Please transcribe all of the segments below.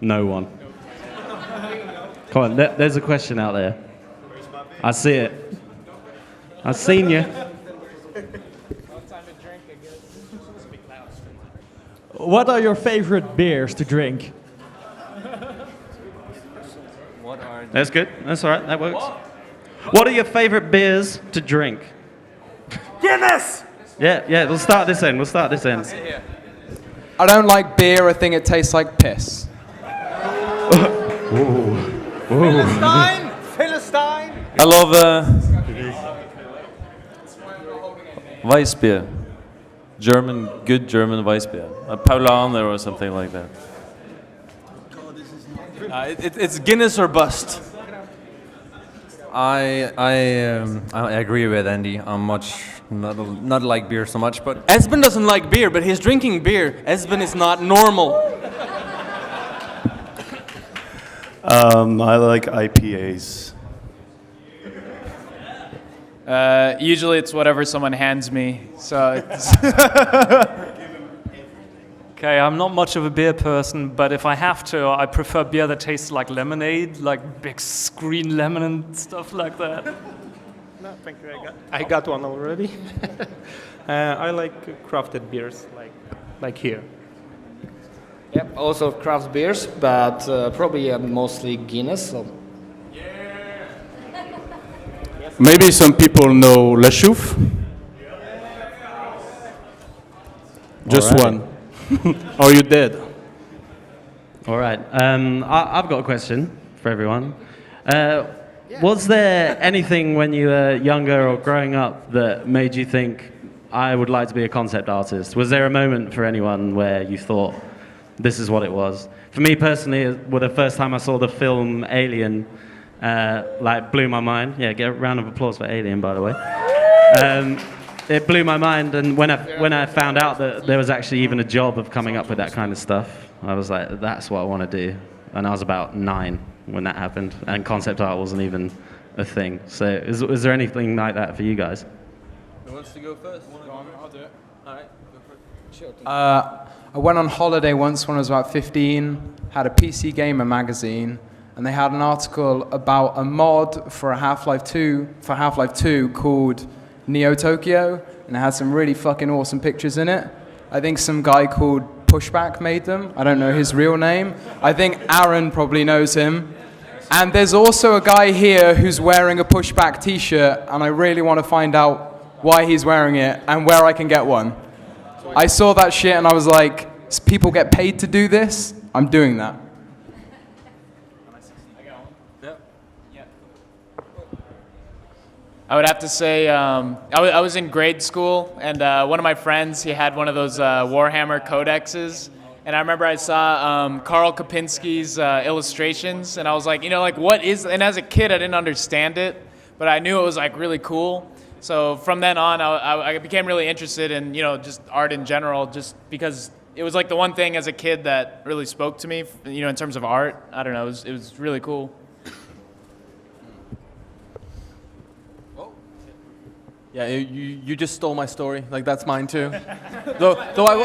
No one. Come on, there's a question out there. I see it. I've seen you. What are your favorite beers to drink? That's good. That's all right. That works. What are your favorite beers to drink? Guinness! Yeah. We'll start this end. I don't like beer. I think it tastes like piss. Philistine! I love Weissbier. Good German Weissbier. Paulaner or something like that. It's Guinness or bust. I agree with Andy. I'm not like beer so much, but Esben doesn't like beer, but he's drinking beer. Esben is not normal. I like IPAs. Usually it's whatever someone hands me. So it's Okay, I'm not much of a beer person, but if I have to, I prefer beer that tastes like lemonade, like big green lemon and stuff like that. No, thank you. I got one already. I like crafted beers, like here. Yep, also craft beers, but probably mostly Guinness. So. Maybe some people know La Chouffe. Just All right. one. Are you dead? All right. I've got a question for everyone. Was there anything when you were younger or growing up that made you think, I would like to be a concept artist? Was there a moment for anyone where you thought, this is what it was? For me personally, the first time I saw the film Alien, blew my mind. Yeah, get a round of applause for Alien, by the way. It blew my mind, and when I found out that there was actually even a job of coming up with that kind of stuff, I was like, that's what I want to do. And I was about 9 when that happened, and concept art wasn't even a thing. So is there anything like that for you guys? Who wants to go first? I'll do it. All right, go for it. Sure. I went on holiday once when I was about 15, had a PC Gamer magazine, and they had an article about a mod for Half-Life 2 called Neo Tokyo, and it had some really fucking awesome pictures in it. I think some guy called Pushback made them. I don't know his real name. I think Aaron probably knows him. And there's also a guy here who's wearing a Pushback t-shirt, and I really want to find out why he's wearing it and where I can get one. I saw that shit and I was like, people get paid to do this? I'm doing that. I would have to say I was in grade school, and one of my friends, he had one of those Warhammer codexes, and I remember I saw Karl Kopinski's illustrations, and I was like, what is, and as a kid I didn't understand it, but I knew it was like really cool. So from then on, I became really interested in, just art in general, just because it was like the one thing as a kid that really spoke to me, in terms of art. I don't know, it was really cool. Yeah, you just stole my story. Like, that's mine too. though I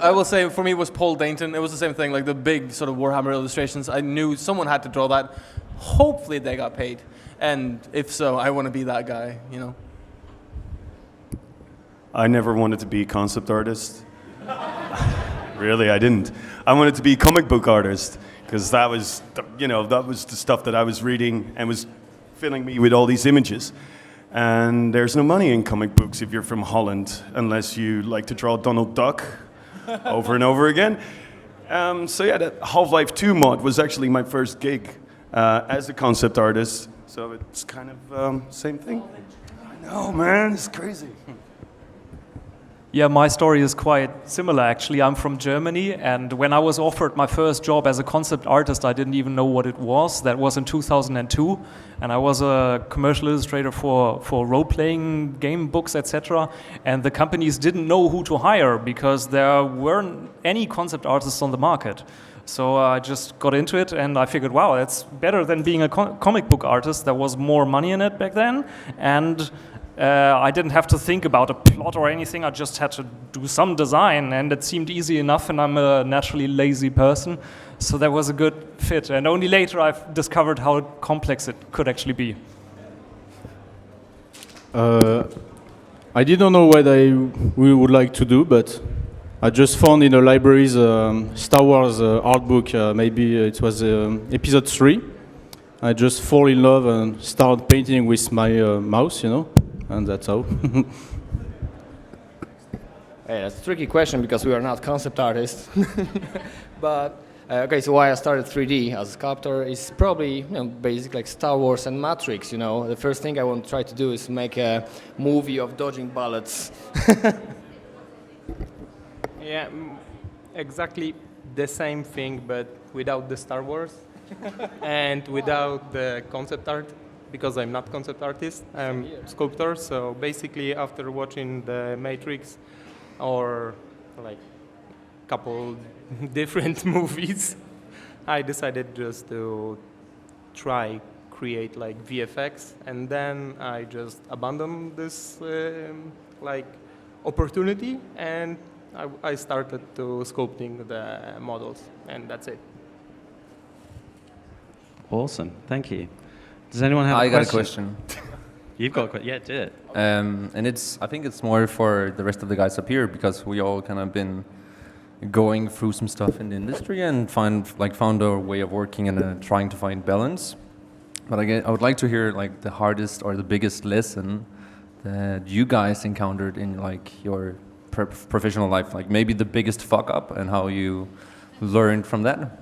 will say, for me, it was Paul Dainton. It was the same thing, like the big sort of Warhammer illustrations. I knew someone had to draw that. Hopefully they got paid. And if so, I want to be that guy, I never wanted to be a concept artist. Really, I didn't. I wanted to be a comic book artist, because that was the stuff that I was reading and was filling me with all these images. And there's no money in comic books if you're from Holland, unless you like to draw Donald Duck over and over again. That Half-Life 2 mod was actually my first gig as a concept artist. So it's kind of same thing. I know, man, it's crazy. Yeah, my story is quite similar, actually. I'm from Germany, and when I was offered my first job as a concept artist, I didn't even know what it was. That was in 2002, and I was a commercial illustrator for role-playing game books, etc. And the companies didn't know who to hire because there weren't any concept artists on the market. So I just got into it, and I figured, wow, that's better than being a comic book artist. There was more money in it back then, and I didn't have to think about a plot or anything. I just had to do some design, and it seemed easy enough, and I'm a naturally lazy person, so that was a good fit. And only later I've discovered how complex it could actually be. I didn't know what we would like to do, but I just found in the libraries Star Wars art book. Maybe it was episode 3. I just fall in love and start painting with my mouse, and that's how. Hey, that's a tricky question because we are not concept artists. But okay, so why I started 3D as a sculptor is probably basic like Star Wars and Matrix. The first thing I want to try to do is make a movie of dodging bullets. Yeah, exactly the same thing, but without the Star Wars and without the concept art, because I'm not concept artist, I'm sculptor. So basically, after watching the Matrix or like couple different movies, I decided just to try create like VFX, and then I just abandoned this like opportunity, and I started to sculpting the models, and that's it. Awesome, thank you. Does anyone have I a got a question? question. You've got a question, yeah, do it. And I think it's more for the rest of the guys up here, because we all kind of been going through some stuff in the industry and found our way of working and trying to find balance. But I would like to hear like the hardest or the biggest lesson that you guys encountered in like your professional life, like maybe the biggest fuck up and how you learned from that.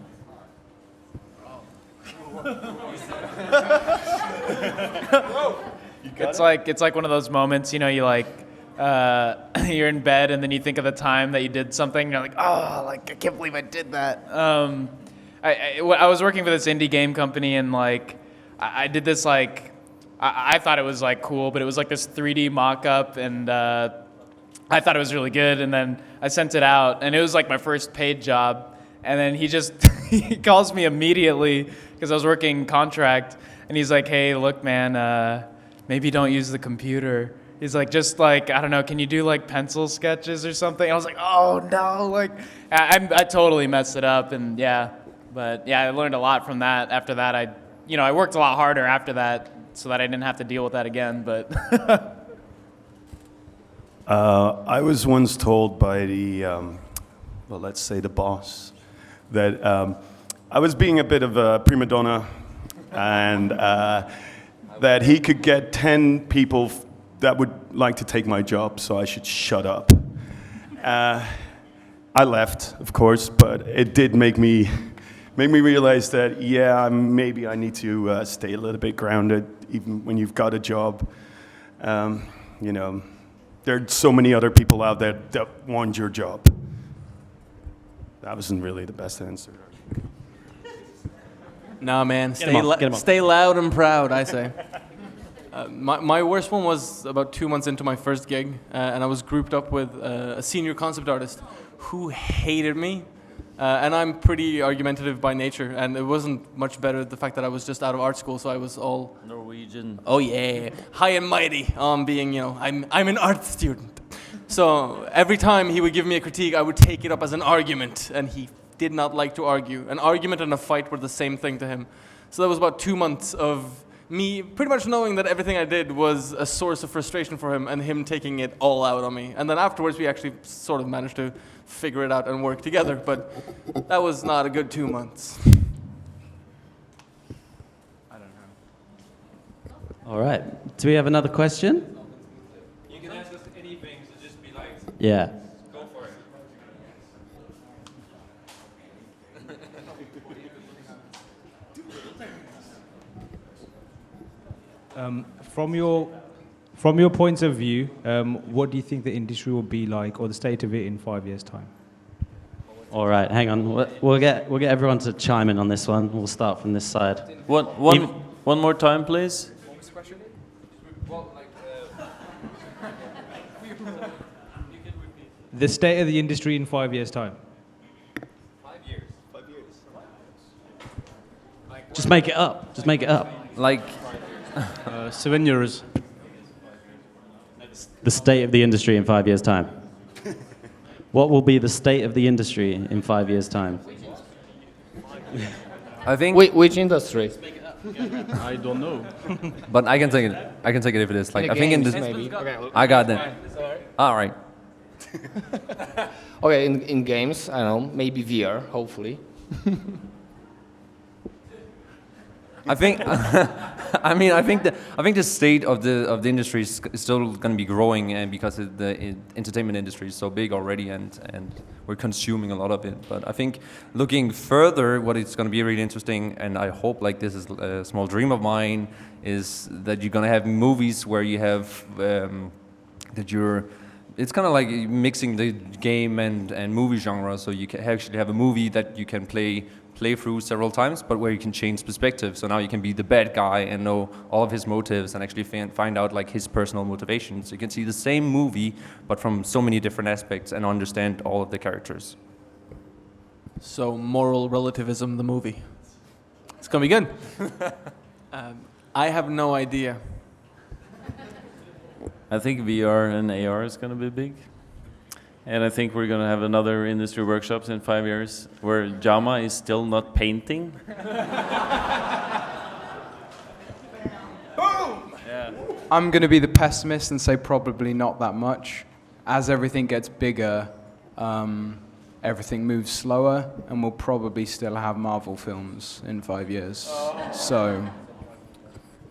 It's like one of those moments, you like you're in bed and then you think of the time that you did something. And you're like, oh, like I can't believe I did that. I was working for this indie game company, and like I did this like I thought it was like cool, but it was like this 3D mock-up, and I thought it was really good. And then I sent it out, and it was like my first paid job. And then he just he calls me immediately because I was working contract, and he's like, hey, look, man, maybe don't use the computer. He's like, just like, I don't know, can you do like pencil sketches or something? I was like, oh no, like I totally messed it up, and but I learned a lot from that. After that, I worked a lot harder after that so that I didn't have to deal with that again. But I was once told by let's say the boss, that I was being a bit of a prima donna, and that he could get 10 people that would like to take my job, so I should shut up. I left, of course, but it did make me realize that, maybe I need to stay a little bit grounded, even when you've got a job. There are so many other people out there that want your job. That wasn't really the best answer. Nah, man, Get 'em on. stay loud and proud, I say. My worst one was about 2 months into my first gig, and I was grouped up with a senior concept artist who hated me. And I'm pretty argumentative by nature, and it wasn't much better the fact that I was just out of art school, so I was all Norwegian. oh yeah, high and mighty on being, I'm an art student. So every time he would give me a critique, I would take it up as an argument, and he did not like to argue. An argument and a fight were the same thing to him. So that was about 2 months of me pretty much knowing that everything I did was a source of frustration for him, and him taking it all out on me. And then afterwards, we actually sort of managed to figure it out and work together, but that was not a good 2 months. I don't know. All right. Do we have another question? You can ask us anything, so just be like, Yeah. go for it. From your point of view, what do you think the industry will be like, or the state of it in 5 years' time? All right, hang on. We'll get everyone to chime in on this one. We'll start from this side. One more time, please. The state of the industry in 5 years' time. 5 years. Just make it up. Just make it up. Like 7 years. the state of the industry in 5 years' time? What will be the state of the industry in 5 years' time? I think. Which industry? I don't know. But I can take it. I can take it if it is. Like, I think in games, this. maybe. Okay. I got that. All right. Okay, in games, I don't know, maybe VR, hopefully. I think, I think the state of the industry is still going to be growing, and because the entertainment industry is so big already, and we're consuming a lot of it. But I think looking further, what it's going to be really interesting, and I hope, like, this is a small dream of mine, is that you're going to have movies where you have it's kind of like mixing the game and movie genre, so you can actually have a movie that you can play through several times, but where you can change perspective. So now you can be the bad guy and know all of his motives and actually find out like his personal motivations. You can see the same movie, but from so many different aspects, and understand all of the characters. So moral relativism, the movie. It's gonna be good. I have no idea. I think VR and AR is going to be big. And I think we're going to have another industry workshops in 5 years where Jama is still not painting. Boom! Yeah. I'm going to be the pessimist and say probably not that much. As everything gets bigger, everything moves slower, and we'll probably still have Marvel films in 5 years. So,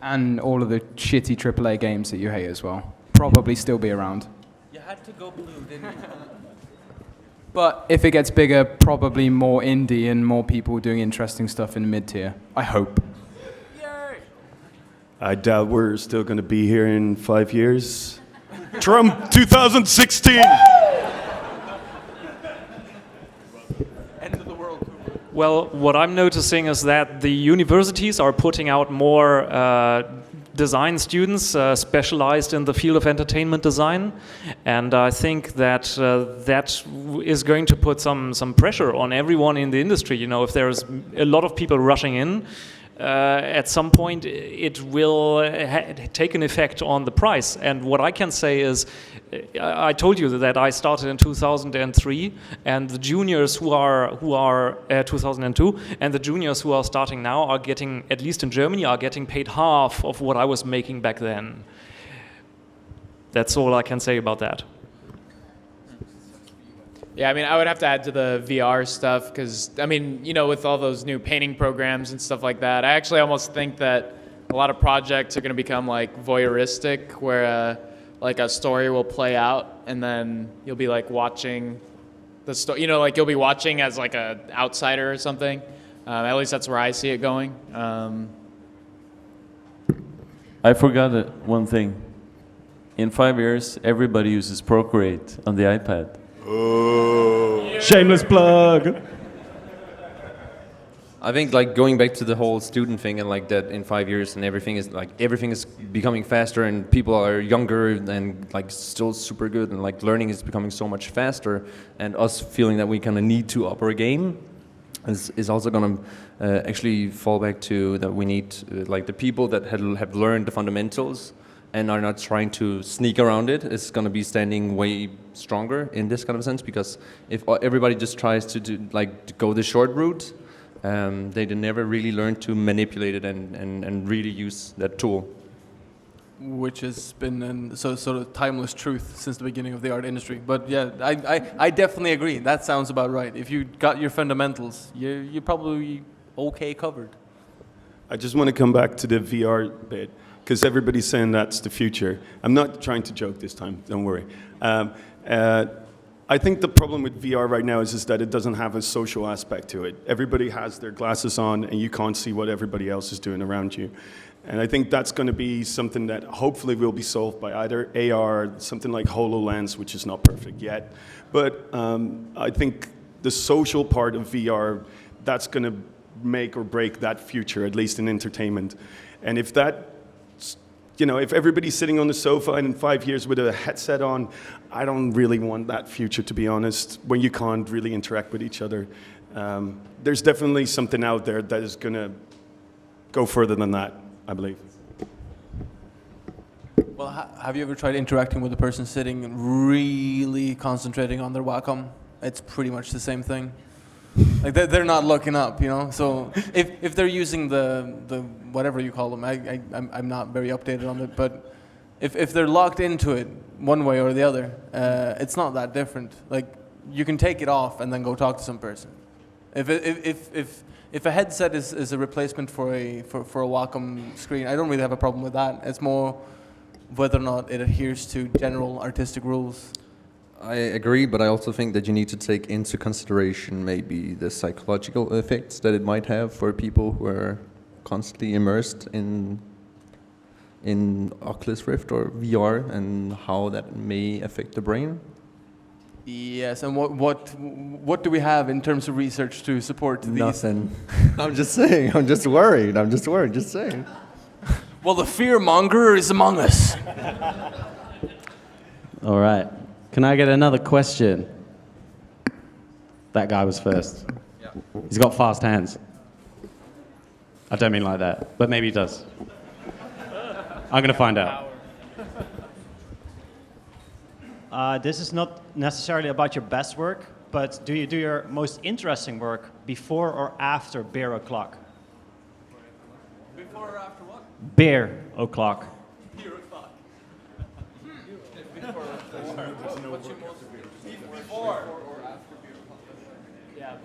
and all of the shitty AAA games that you hate as well. Probably still be around. You had to go blue, didn't you? But if it gets bigger, probably more indie and more people doing interesting stuff in mid-tier. I hope. Yay! I doubt we're still going to be here in 5 years. Trump 2016! End of the world. Well, what I'm noticing is that the universities are putting out more design students specialized in the field of entertainment design, and I think that that is going to put some pressure on everyone in the industry. You know, if there's a lot of people rushing in, at some point it will take an effect on the price. And what I can say is, I told you that I started in 2003, and the juniors who are 2002, and the juniors who are starting now are getting, at least in Germany, are getting paid half of what I was making back then. That's all I can say about that. Yeah, I mean, I would have to add to the VR stuff because, I mean, you know, with all those new painting programs and stuff like that, I actually almost think that a lot of projects are going to become like voyeuristic, where like a story will play out and then you'll be like watching the story, you know, like you'll be watching as like a outsider or something. At least that's where I see it going. I forgot one thing. In 5 years, everybody uses Procreate on the iPad. Oh. Shameless plug. I think like going back to the whole student thing, and like that in 5 years and everything is becoming faster, and people are younger and like still super good, and like learning is becoming so much faster, and us feeling that we kind of need to up our game is also going to actually fall back to that we need like the people that have learned the fundamentals and are not trying to sneak around it, is going to be standing way stronger in this kind of sense, because if everybody just tries to go the short route, they never really learn to manipulate it and really use that tool. Which has been sort of timeless truth since the beginning of the art industry. But yeah, I definitely agree. That sounds about right. If you got your fundamentals, you're probably okay covered. I just want to come back to the VR bit, because everybody's saying that's the future. I'm not trying to joke this time, don't worry. I think the problem with VR right now is that it doesn't have a social aspect to it. Everybody has their glasses on and you can't see what everybody else is doing around you. And I think that's going to be something that hopefully will be solved by either AR, something like HoloLens, which is not perfect yet. But I think the social part of VR, that's going to make or break that future, at least in entertainment. And if that, you know, if everybody's sitting on the sofa and in 5 years with a headset on, I don't really want that future, to be honest, when you can't really interact with each other. There's definitely something out there that is going to go further than that, I believe. Well, have you ever tried interacting with a person sitting and really concentrating on their Wacom? It's pretty much the same thing. Like they're not looking up, you know. So if they're using the whatever you call them, I'm not very updated on it, but if they're locked into it one way or the other, it's not that different. Like you can take it off and then go talk to some person. If a headset is a replacement for a Wacom screen, I don't really have a problem with that. It's more whether or not it adheres to general artistic rules. I agree, but I also think that you need to take into consideration maybe the psychological effects that it might have for people who are constantly immersed in Oculus Rift or VR, and how that may affect the brain. Yes, and what do we have in terms of research to support these? Nothing. I'm just saying. I'm just worried. Just saying. Well, the fear monger is among us. All right. Can I get another question? That guy was first. Yeah. He's got fast hands. I don't mean like that, but maybe he does. I'm going to find out. This is not necessarily about your best work, but do you do your most interesting work before or after beer o'clock? Before or after what? Beer o'clock. Beer o'clock. Before or after beer o'clock? Yeah.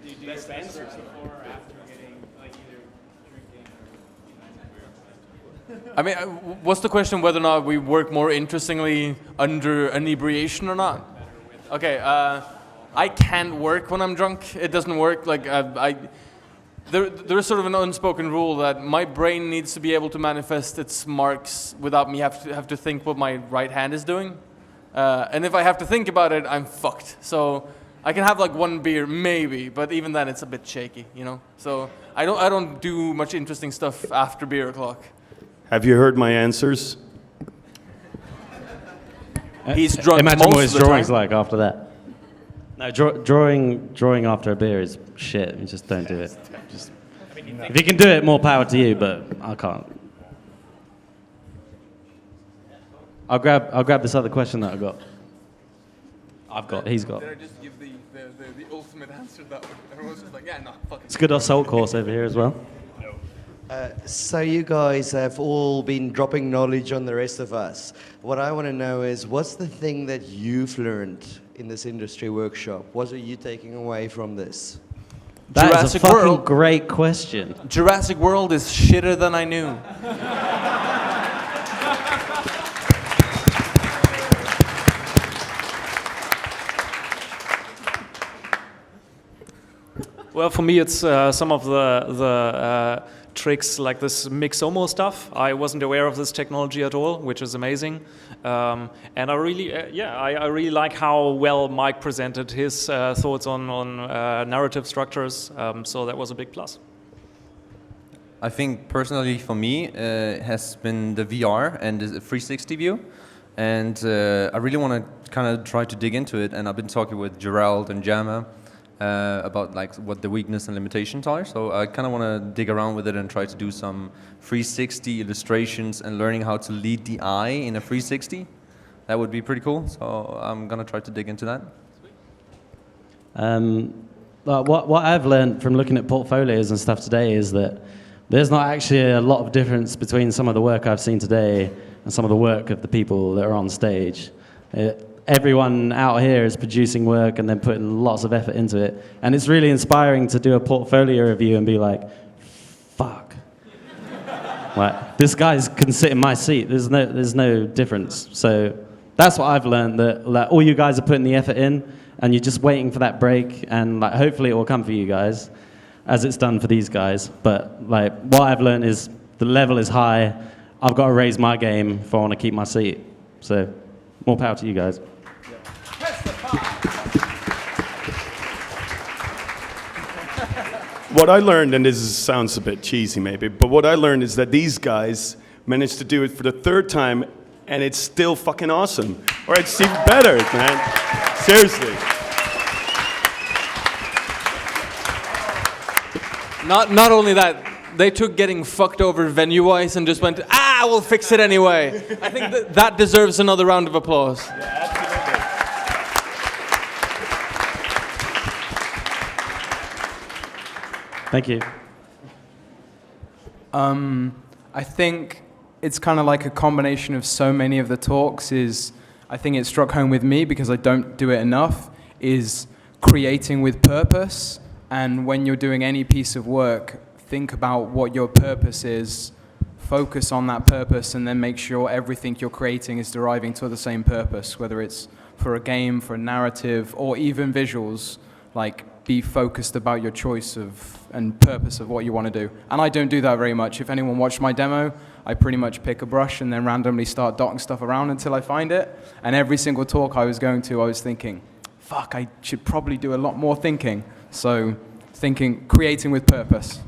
Do you do your best work before or after getting, like, either drinking or? I mean, what's the question? Whether or not we work more interestingly under inebriation or not? Okay, I can't work when I'm drunk. It doesn't work. Like there's sort of an unspoken rule that my brain needs to be able to manifest its marks without me have to think what my right hand is doing. And if I have to think about it, I'm fucked. So I can have like one beer maybe, but even then it's a bit shaky, you know. So I don't do much interesting stuff after beer o'clock. Have you heard my answers? He's drunk. Imagine most what his of the drawing's time. like after that. No, drawing after a beer is shit. You just don't do it. If you can do it, more power to you, but I can't. I'll grab this other question that he's got. Did I just give the ultimate answer that everyone's just like, yeah, no, fuck it. It's a good assault course over here as well. So you guys have all been dropping knowledge on the rest of us. What I want to know is, what's the thing that you've learned in this industry workshop? What are you taking away from this? That is a Jurassic fucking World. great question. Jurassic World is shitter than I knew. Well, for me, it's some of the tricks like this Mixomo stuff. I wasn't aware of this technology at all, which is amazing. And I really, I really like how well Mike presented his thoughts on narrative structures. So that was a big plus. I think personally for me it has been the VR and the 360 view, and I really want to kind of try to dig into it. And I've been talking with Gerald and Jama about like what the weakness and limitations are. So I kind of want to dig around with it and try to do some 360 illustrations and learning how to lead the eye in a 360. That would be pretty cool. So I'm gonna try to dig into that. What I've learned from looking at portfolios and stuff today is that there's not actually a lot of difference between some of the work I've seen today and some of the work of the people that are on stage. Everyone out here is producing work and then putting lots of effort into it. And it's really inspiring to do a portfolio review and be like, fuck. Like, this guy can sit in my seat. There's no difference. So that's what I've learned, that like, all you guys are putting the effort in and you're just waiting for that break, and like, hopefully it will come for you guys as it's done for these guys. But like, what I've learned is the level is high. I've got to raise my game if I want to keep my seat. So more power to you guys. What I learned, and sounds a bit cheesy maybe, but what I learned is that these guys managed to do it for the third time, and it's still fucking awesome. Or it's even better, man. Seriously. Not only that, they took getting fucked over venue-wise and just went, I will fix it anyway. I think that deserves another round of applause. Thank you. I think it's kind of like a combination of so many of the talks I think it struck home with me because I don't do it enough, is creating with purpose. And when you're doing any piece of work, think about what your purpose is, focus on that purpose, and then make sure everything you're creating is deriving to the same purpose, whether it's for a game, for a narrative, or even visuals. Like, be focused about your choice and purpose of what you want to do. And I don't do that very much. If anyone watched my demo, I pretty much pick a brush and then randomly start dotting stuff around until I find it. And every single talk I was going to, I was thinking, fuck, I should probably do a lot more thinking. So creating with purpose.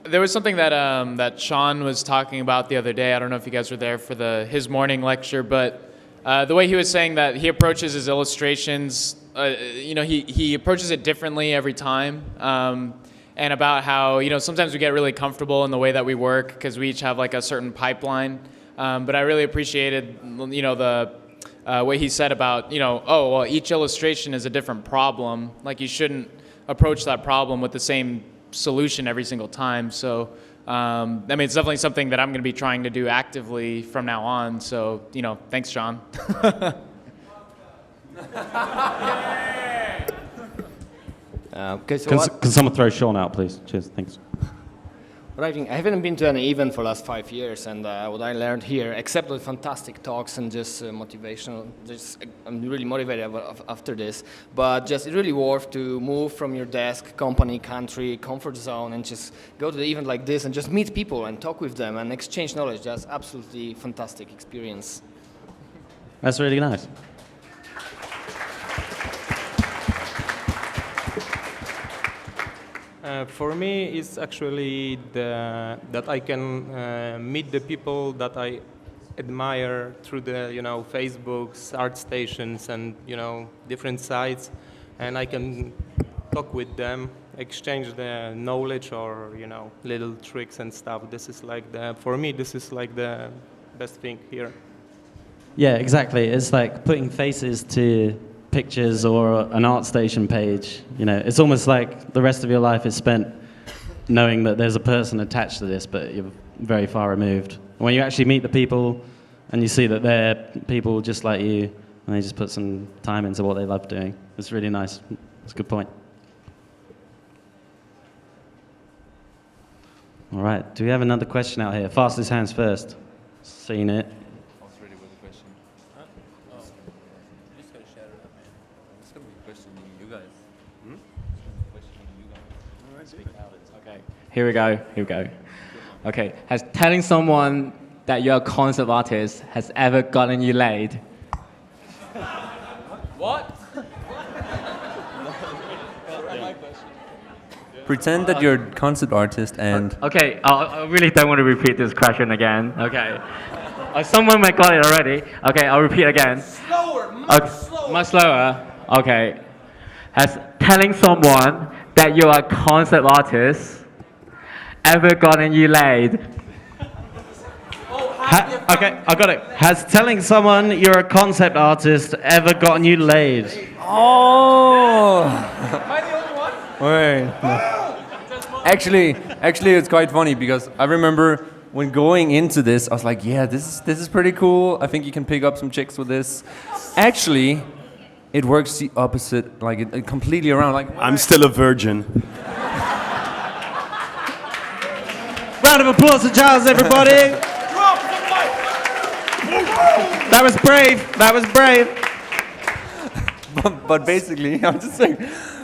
There was something that that Sean was talking about the other day. I don't know if you guys were there for his morning lecture, but the way he was saying that he approaches his illustrations, he approaches it differently every time, and about how sometimes we get really comfortable in the way that we work because we each have like a certain pipeline. But I really appreciated the way he said about each illustration is a different problem. Like you shouldn't approach that problem with the same solution every single time. So it's definitely something that I'm going to be trying to do actively from now on. So thanks, John. Okay, so Can someone throw Sean out, please? Cheers. Thanks. I haven't been to an event for the last 5 years, and what I learned here, except the fantastic talks and just motivational, I'm really motivated after this, but just it's really worth to move from your desk, company, country, comfort zone, and just go to the event like this and just meet people and talk with them and exchange knowledge. That's absolutely fantastic experience. That's really nice. For me, it's actually that I can meet the people that I admire through the Facebooks, art stations, and different sites, and I can talk with them, exchange the knowledge or little tricks and stuff. This is like for me, this is like the best thing here. Yeah, exactly. It's like putting faces to pictures or an ArtStation page. It's almost like the rest of your life is spent knowing that there's a person attached to this, but you're very far removed. When you actually meet the people and you see that they're people just like you, and they just put some time into what they love doing, it's really nice. It's a good point. All right, do we have another question out here? Fastest hands first. Seen it. Here we go. Okay, has telling someone that you're a concept artist has ever gotten you laid? What? Pretend that you're a concept artist and... Okay, I really don't want to repeat this question again. Okay. Someone might got it already. Okay, I'll repeat again. Slower, much slower. Okay. Has telling someone that you're a concept artist ever gotten you laid? Okay, I got it. Has telling someone you're a concept artist ever gotten you laid? Oh! Am I the only one? Wait. Actually, it's quite funny because I remember when going into this, I was like, yeah, this is pretty cool. I think you can pick up some chicks with this. Actually, it works the opposite, like it completely around. Like I'm still a virgin. Round of applause to Giles, everybody. That was brave. But basically, I'm just saying.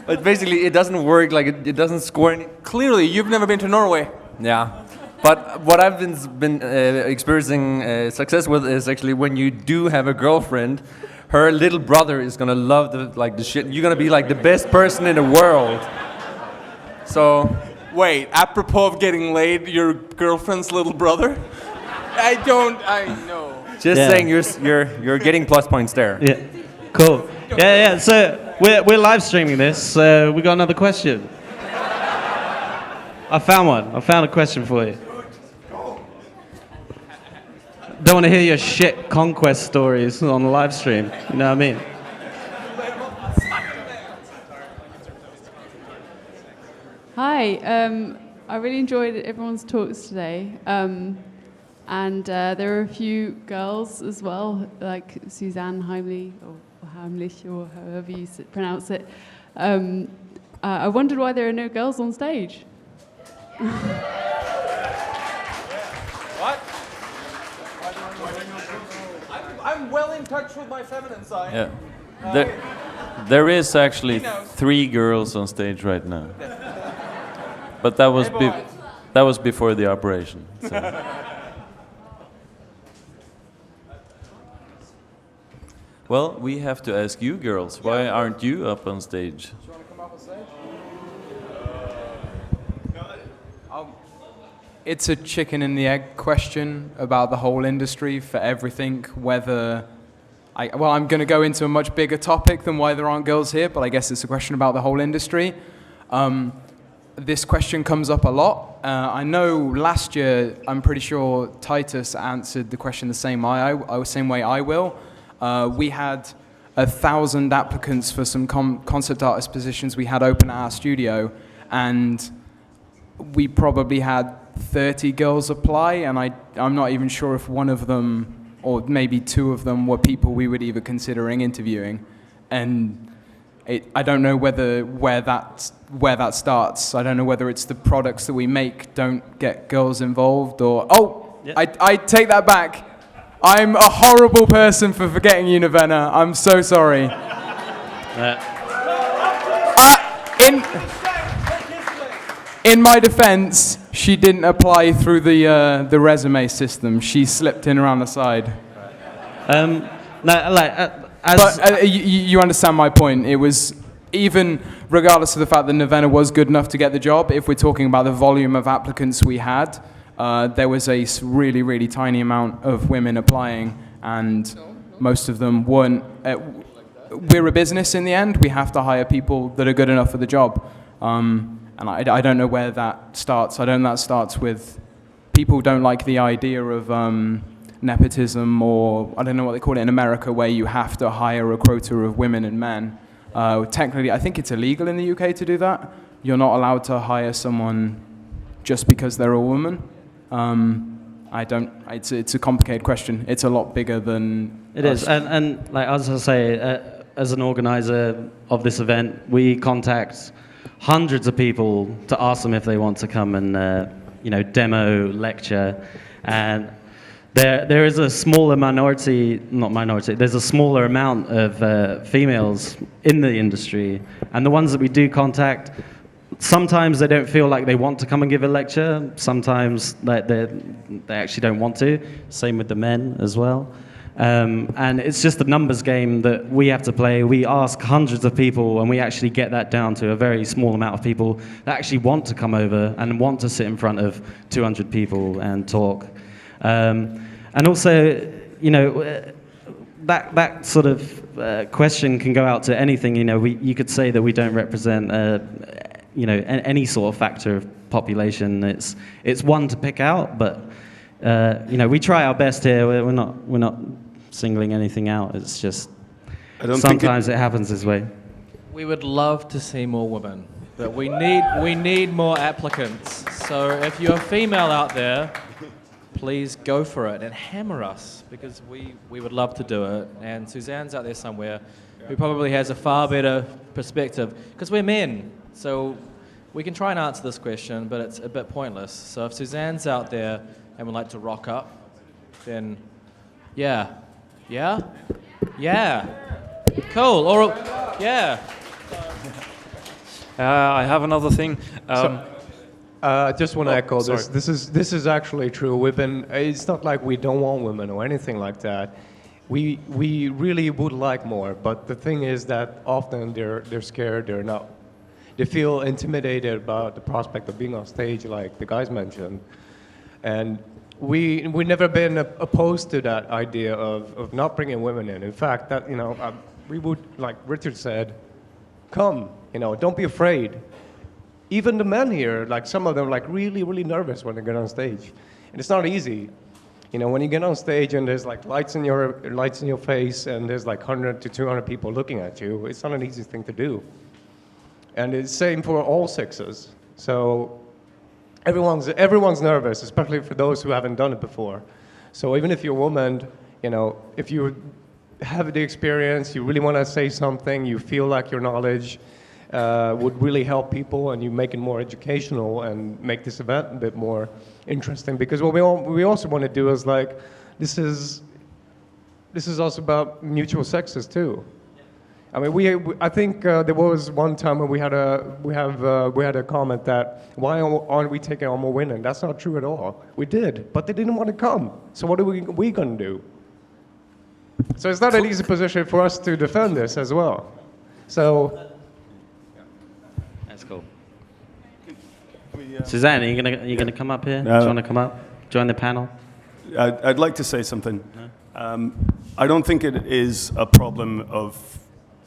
But basically, it doesn't work. Like it doesn't score any. Clearly, you've never been to Norway. Yeah. But what I've been experiencing success with is actually when you do have a girlfriend, her little brother is gonna love the shit. You're gonna be like the best person in the world. So. Wait, apropos of getting laid, your girlfriend's little brother? I know. Just saying, you're getting plus points there. Yeah, cool. Yeah. So we're live streaming this, so we got another question. I found one. I found a question for you. Don't want to hear your shit conquest stories on the live stream. You know what I mean? Hi, I really enjoyed everyone's talks today. And there were a few girls as well, like Suzanne Heimlich, or Heimlich, or however you pronounce it. I wondered why there are no girls on stage. What? I'm well in touch with my feminine side. Yeah. There is actually 3 girls on stage right now. But that was before the operation. So. Well, we have to ask you girls, why aren't you up on stage? Do you want to come up on stage? It's a chicken and the egg question about the whole industry for everything, whether... I'm going to go into a much bigger topic than why there aren't girls here, but I guess it's a question about the whole industry. This question comes up a lot. I know last year, I'm pretty sure Titus answered the question the same way I will. We had 1,000 applicants for some concept artist positions we had open at our studio, and we probably had 30 girls apply, and I'm not even sure if one of them, or maybe 2 of them, were people we would even considering interviewing. And I don't know where that starts. I don't know whether it's the products that we make don't get girls involved, or I take that back. I'm a horrible person for forgetting you, Nevena. I'm so sorry. In my defense, she didn't apply through the resume system. She slipped in around the side. You understand my point. It was, even regardless of the fact that Nevena was good enough to get the job, if we're talking about the volume of applicants we had, there was a really, really tiny amount of women applying, and most of them weren't. We're a business in the end. We have to hire people that are good enough for the job. And I don't know where that starts. I don't know that starts with people don't like the idea of nepotism, or I don't know what they call it in America, where you have to hire a quota of women and men. Technically, I think it's illegal in the UK to do that. You're not allowed to hire someone just because they're a woman. It's a complicated question. It's a lot bigger than it is. And like as I say, as an organizer of this event, we contact hundreds of people to ask them if they want to come and demo, lecture, and there is a smaller there's a smaller amount of females in the industry, and the ones that we do contact, sometimes they don't feel like they want to come and give a lecture, sometimes they actually don't want to, same with the men as well. And it's just a numbers game that we have to play. We ask hundreds of people, and we actually get that down to a very small amount of people that actually want to come over and want to sit in front of 200 people and talk. And also, that sort of question can go out to anything. You could say that we don't represent, any sort of factor of population. It's one to pick out, but we try our best here. We're not singling anything out. It's just sometimes it happens this way. We would love to see more women, but we need more applicants. So if you're a female out there, please go for it and hammer us, because we would love to do it. And Suzanne's out there somewhere who probably has a far better perspective, because we're men. So we can try and answer this question, but it's a bit pointless. So if Suzanne's out there and would like to rock up, then yeah. Cool. Or yeah. I have another thing. I just want to echo this. This is actually true. It's not like we don't want women or anything like that. We really would like more, but the thing is that often they're scared. They feel intimidated about the prospect of being on stage, like the guys mentioned, and we never been opposed to that idea of not bringing women in. In fact, that we would, like Richard said, come, don't be afraid. Even the men here, like some of them, like really, really nervous when they get on stage. And it's not easy. When you get on stage and there's like lights in your face and there's like 100 to 200 people looking at you, it's not an easy thing to do. And it's same for all sexes. So everyone's nervous, especially for those who haven't done it before. So even if you're a woman, if you have the experience, you really want to say something, you feel like your knowledge would really help people, and you make it more educational and make this event a bit more interesting. Because what we also want to do is like, this is also about mutual sexes too. I mean, I think there was one time when we had a comment that why aren't we taking on more women? That's not true at all. We did, but they didn't want to come. So what are we going to do? So it's not an easy position for us to defend this as well. So. That's cool. Suzanne, are you gonna come up here? Do you want to come up? Join the panel? I'd like to say something. I don't think it is a problem of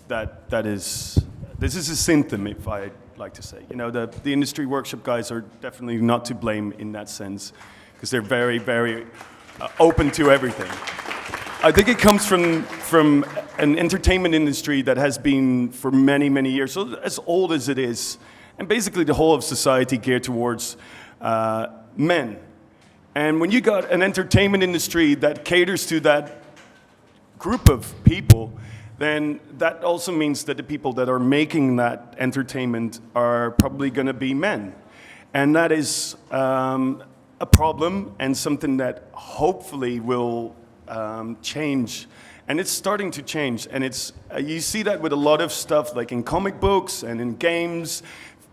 that is. This is a symptom, if I'd like to say. The industry workshop guys are definitely not to blame in that sense, because they're very, very open to everything. I think it comes from an entertainment industry that has been for many, many years, so as old as it is, and basically the whole of society geared towards men. And when you got an entertainment industry that caters to that group of people, then that also means that the people that are making that entertainment are probably going to be men. And that is a problem, and something that hopefully will change, and it's starting to change. And it's you see that with a lot of stuff, like in comic books and in games,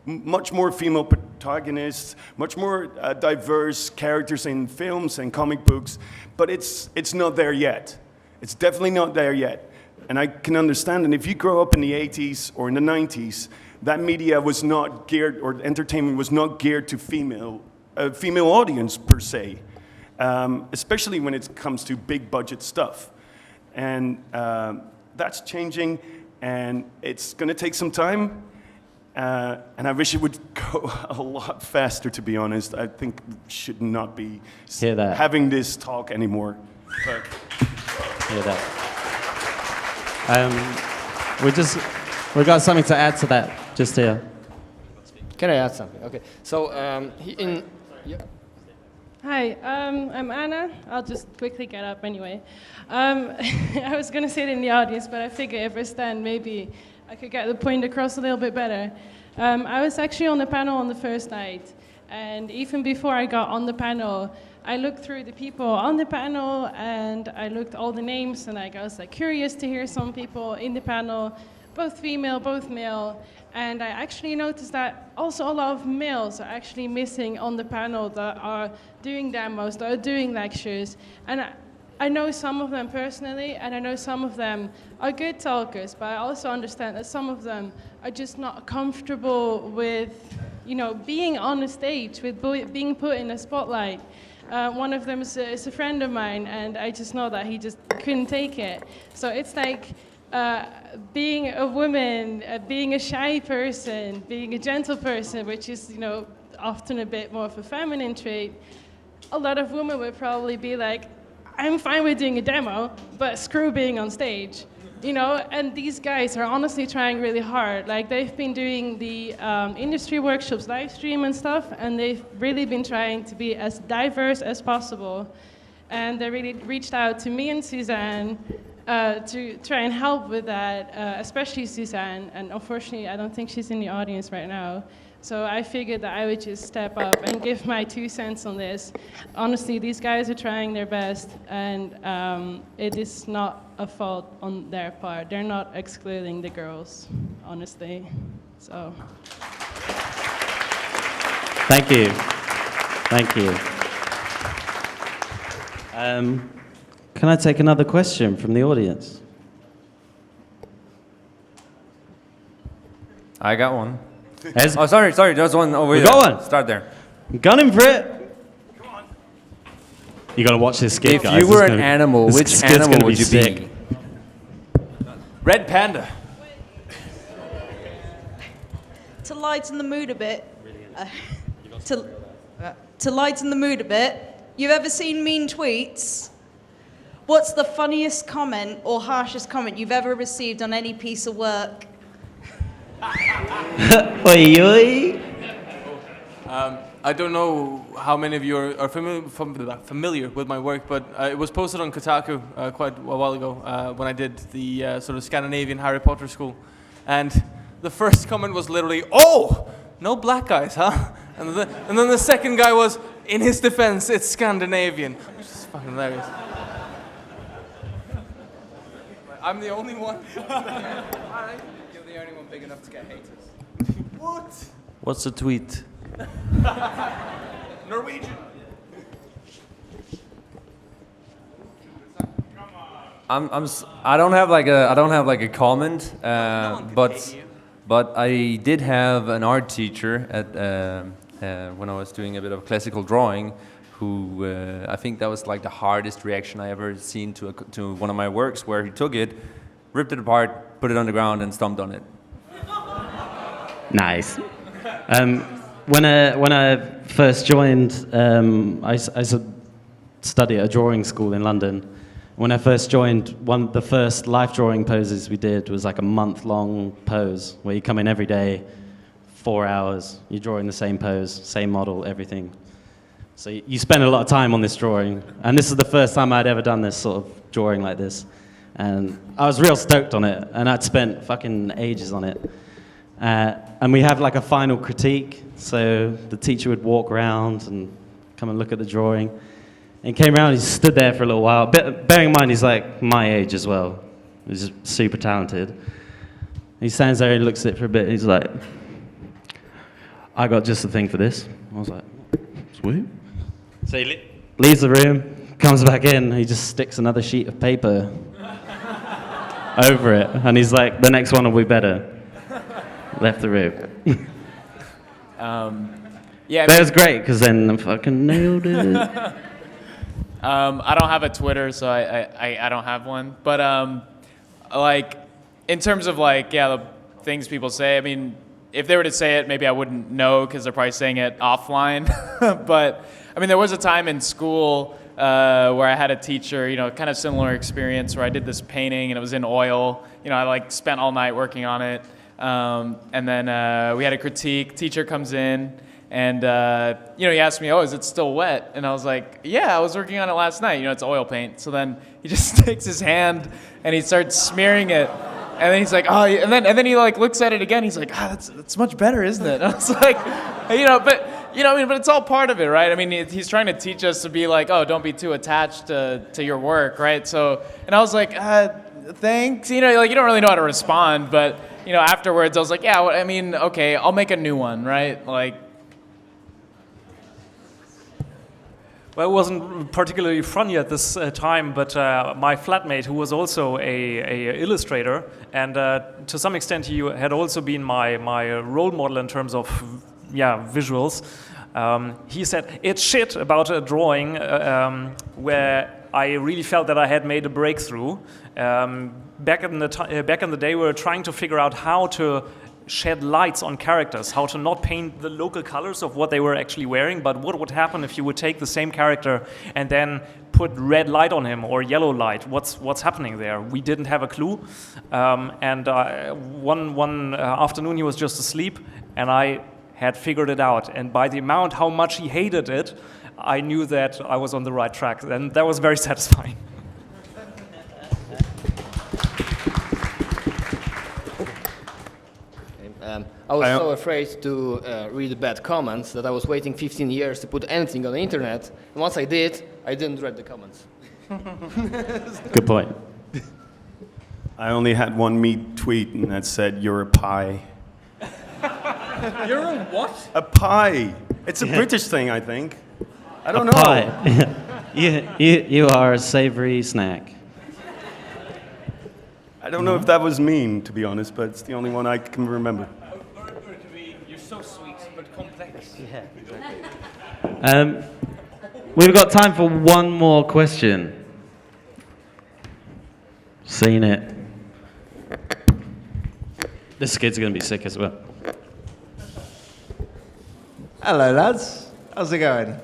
much more female protagonists, much more diverse characters in films and comic books, but it's not there yet. It's definitely not there yet. And I can understand, and if you grow up in the 80s or in the 90s, that media was not geared, or entertainment was not geared to female audience per se. Especially when it comes to big budget stuff. And that's changing, and it's going to take some time. And I wish it would go a lot faster, to be honest. I think we should not be having this talk anymore. But Hear that. We got something to add to that, just here. Can I add something? Okay. So Hi, I'm Anna. I'll just quickly get up anyway. I was going to sit in the audience, but I figured if I stand, maybe I could get the point across a little bit better. I was actually on the panel on the first night, and even before I got on the panel, I looked through the people on the panel, and I looked all the names, and I was like curious to hear some people in the panel, both female, both male. And I actually noticed that also a lot of males are actually missing on the panel that are doing demos, that are doing lectures. And I know some of them personally, and I know some of them are good talkers, but I also understand that some of them are just not comfortable with, being on a stage, with being put in a spotlight. One of them is a friend of mine, and I just know that he just couldn't take it. So it's like, being a woman, being a shy person, being a gentle person, which is, often a bit more of a feminine trait, a lot of women would probably be like, I'm fine with doing a demo, but screw being on stage, and these guys are honestly trying really hard. Like, they've been doing the industry workshops, live stream and stuff, and they've really been trying to be as diverse as possible. And they really reached out to me and Suzanne to try and help with that, especially Suzanne, and unfortunately I don't think she's in the audience right now. So I figured that I would just step up and give my 2 cents on this. Honestly, these guys are trying their best, and it is not a fault on their part. They're not excluding the girls, honestly. So. Thank you. Thank you. Can I take another question from the audience? I got one. Oh, sorry, there's one over there. We got one. Start there. I'm gunning for it. Come on. You gotta watch this skit, If guys. you were an animal, which animal would you sick. be? Red panda. to lighten the mood a bit, to lighten the mood a bit, you've ever seen mean tweets? What's the funniest comment or harshest comment you've ever received on any piece of work? Oi, oi. I don't know how many of you are familiar with my work, but it was posted on Kotaku quite a while ago when I did the sort of Scandinavian Harry Potter school. And the first comment was literally, "Oh, no black guys, huh?" And then the second guy was, in his defense, it's Scandinavian, which is fucking hilarious. I'm the only one. You're the only one big enough to get haters. What? What's the tweet? Norwegian. I don't have like a comment, but I did have an art teacher at when I was doing a bit of classical drawing, who I think that was like the hardest reaction I ever seen to one of my works, where he took it, ripped it apart, put it on the ground, and stomped on it. Nice. When I first joined, I studied at a drawing school in London. When I first joined, the first life drawing poses we did was like a month-long pose where you come in every day, 4 hours, you're drawing the same pose, same model, everything. So you spend a lot of time on this drawing, and this is the first time I'd ever done this sort of drawing like this. And I was real stoked on it, and I'd spent fucking ages on it. And we have like a final critique, so the teacher would walk around and come and look at the drawing. And he came around, he stood there for a little while. Bearing in mind, he's like my age as well. He's super talented. He stands there, he looks at it for a bit, he's like, "I got just the thing for this." I was like, "Sweet." So he leaves the room, comes back in, he just sticks another sheet of paper over it, and he's like, "The next one will be better." Left the room. Yeah, that was great, because then I fucking nailed it. I don't have a Twitter, so I don't have one. But like, in terms of like, yeah, the things people say, I mean, if they were to say it, maybe I wouldn't know because they're probably saying it offline. But I mean, there was a time in school where I had a teacher, you know, kind of similar experience where I did this painting and it was in oil. You know, I like spent all night working on it. And then we had a critique. Teacher comes in, and you know, he asked me, "Oh, is it still wet?" And I was like, "Yeah, I was working on it last night. You know, it's oil paint." So then he just takes his hand and he starts smearing it, and then he's like, "Oh," and then he like looks at it again. He's like, "Ah, that's much better, isn't it?" And I was like, you know, but you know, I mean, but it's all part of it, right? I mean, he's trying to teach us to be like, "Oh, don't be too attached to your work," right? So, and I was like, "Thanks," you know, like you don't really know how to respond, but. You know, afterwards, I was like, yeah, well, I mean, okay, I'll make a new one, right? Like, well, it wasn't particularly funny at this time, but my flatmate, who was also a illustrator, and to some extent he had also been my role model in terms of visuals. He said, "It's shit about a drawing where I really felt that I had made a breakthrough. Back in the day, we were trying to figure out how to shed lights on characters, how to not paint the local colors of what they were actually wearing, but what would happen if you would take the same character and then put red light on him or yellow light? What's happening there?" We didn't have a clue. And one afternoon, he was just asleep, and I had figured it out. And by the amount how much he hated it, I knew that I was on the right track, and that was very satisfying. I was so afraid to read the bad comments that I was waiting 15 years to put anything on the internet. And once I did, I didn't read the comments. Good point. I only had one meat tweet, and that said, "You're a pie." You're a what? A pie. It's a British thing, I think. I don't know. Pie. you are a savory snack. I don't know if that was mean, to be honest, but it's the only one I can remember. You're so sweet, but complex. Yeah, exactly. We've got time for one more question. Seen it. This kid's going to be sick as well. Hello, lads. How's it going?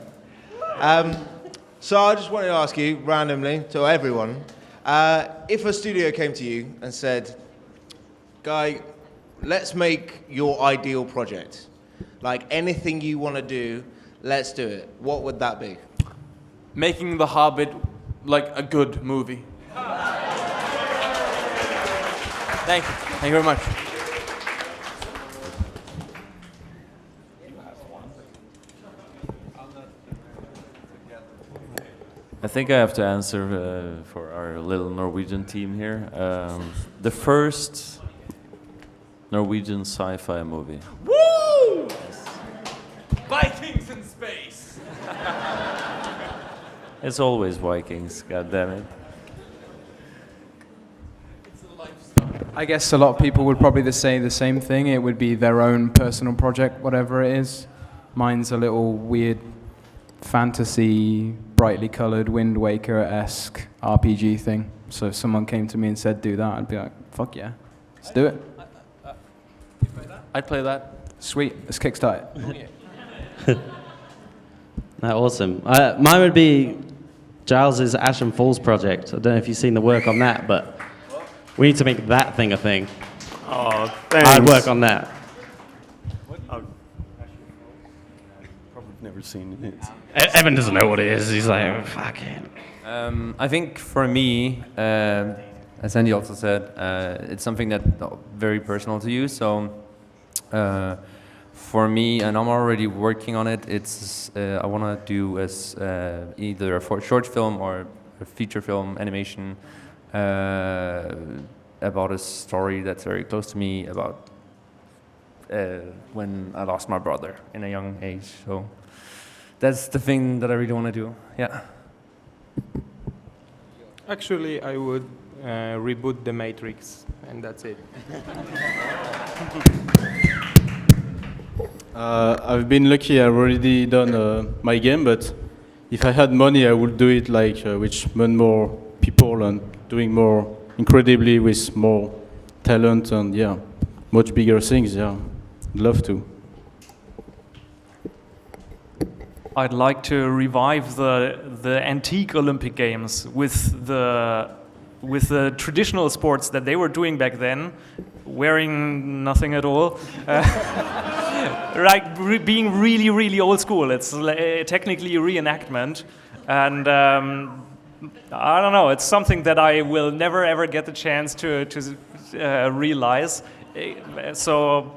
So I just wanted to ask you, randomly, to everyone, if a studio came to you and said, Guy, let's make your ideal project. Like, anything you want to do, let's do it. What would that be? Making The Hobbit like a good movie. Thank you. Thank you very much. I think I have to answer for our little Norwegian team here. The first Norwegian sci-fi movie. Woo! Vikings in space. It's always Vikings, goddammit. I guess a lot of people would probably say the same thing. It would be their own personal project, whatever it is. Mine's a little weird fantasy, brightly coloured, Wind Waker-esque RPG thing. So if someone came to me and said, do that, I'd be like, fuck yeah, let's do it. I'd play that. Sweet, let's kickstart it. Awesome. Mine would be Giles's Ashen Falls project. I don't know if you've seen the work on that, but we need to make that thing a thing. Oh, thanks. I'd work on that. Probably never seen it. Evan doesn't know what it is. He's like, oh, fuck it. I think for me, as Andy also said, it's something that's very personal to you. So for me, and I'm already working on it, it's I want to do as either a short film or a feature film animation about a story that's very close to me about when I lost my brother in a young age. So that's the thing that I really want to do. Yeah. Actually, I would reboot The Matrix, and that's it. I've been lucky. I've already done my game, but if I had money, I would do it like with more people and doing more incredibly with more talent and yeah, much bigger things. Yeah, I'd love to. I'd like to revive the antique Olympic Games with the traditional sports that they were doing back then, wearing nothing at all, being really, really old school. It's technically a reenactment, and I don't know. It's something that I will never ever get the chance to realize. So.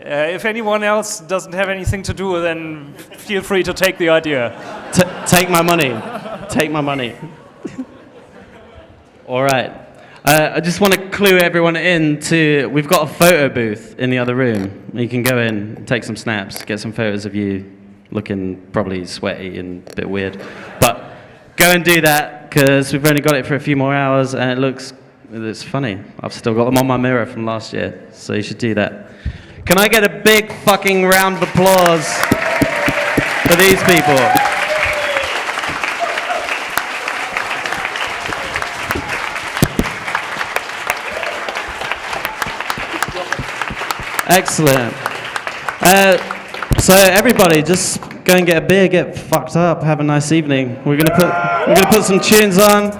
If anyone else doesn't have anything to do, then feel free to take the idea. Take my money. Take my money. All right. I just want to clue everyone in to, we've got a photo booth in the other room. You can go in, take some snaps, get some photos of you looking probably sweaty and a bit weird. But go and do that, because we've only got it for a few more hours, and it's funny. I've still got them on my mirror from last year, so you should do that. Can I get a big fucking round of applause for these people? Excellent. So everybody, just go and get a beer, get fucked up, have a nice evening. We're gonna put some tunes on.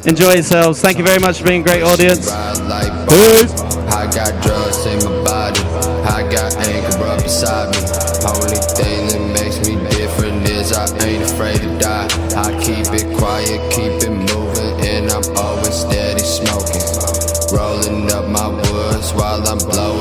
Enjoy yourselves. Thank you very much for being a great audience. Peace. I got drugs in my body. I got anger up beside me. Only thing that makes me different is I ain't afraid to die. I keep it quiet, keep it moving, and I'm always steady smoking. Rolling up my woods while I'm blowing.